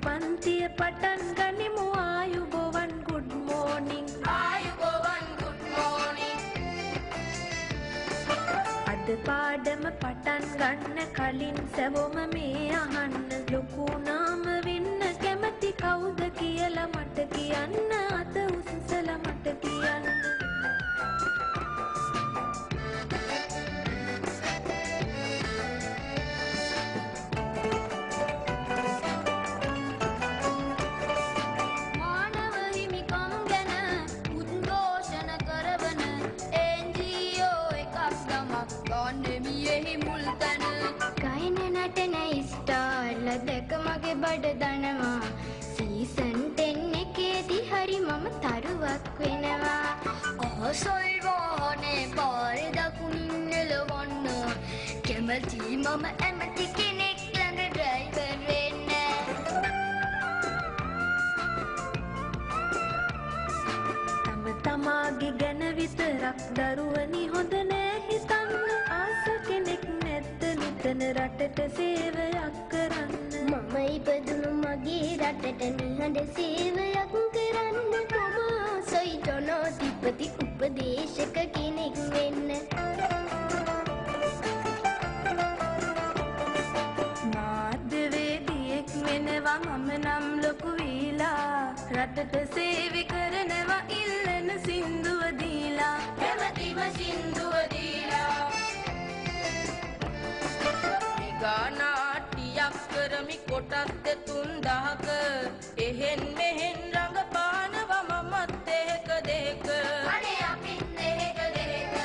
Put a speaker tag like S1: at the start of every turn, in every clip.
S1: පන්තිය පටන් ගනිමු ආයුබෝවන් good morning
S2: ආයුබෝවන් good morning
S1: අද පාඩම පටන් ගන්න කලින් සැවොම මේ අහන්න ලොකු නාම වෙන්න කැමති කවුද කියලා මට කියන්න අත උස්සලා මට කියන්න
S2: දැක මගේ බඩ දනවා සීසන් 10 එකේදී හරි මම තරුවක් වෙනවා ආසයි වාහනේ පාරේ දකුණින් එළවන්න කැමති මම ඇමති කෙනෙක් ළඟ ඩ්‍රයිවර් වෙන්න
S1: තම තමාගේ ගැන විතරක් දරුවනි හොඳ නෑ හිතන්න ආස කෙනෙක් නැද්ද නිතන රටට සේවයක් කරන්න
S2: මම ඉපදුණු මගේ රටට නිහඬ සේවයක් කරන්න මම ආසයි ජනාධිපති උපදේශක කෙනෙක් වෙන්න
S1: මාධ්‍යවේදියෙක් වෙනවා මම නම් ලොකු වීලා රටට සේවය කරනවා ඉල්ලන සින්දුව දීලා
S2: කැමැතිම සින්දුව දීලා
S1: ගානාටියක් කරමි කොටස් 3000ක එහෙන් මෙහෙන් රඟපානවා මමත් දෙක දෙක
S2: අනේ අපිත් දෙක දෙක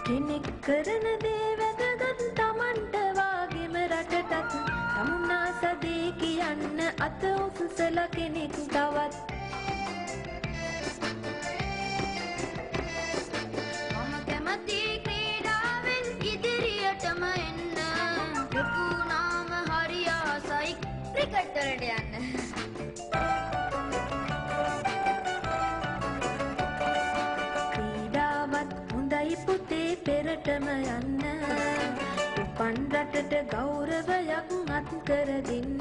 S1: කෙනෙක් කරන දේ වැදගත් Tamanට වාගෙම රටටත් තමුන්නා සදේ කියන්න අත උසසලා කෙනෙක් තවත්
S2: ක්‍රිකට් වලට යන්න
S1: ක්‍රීඩාවත් හොඳයි පුතේ පෙරටම යන්න උපන් රටට ගෞරවයක් අත් කර දෙන්න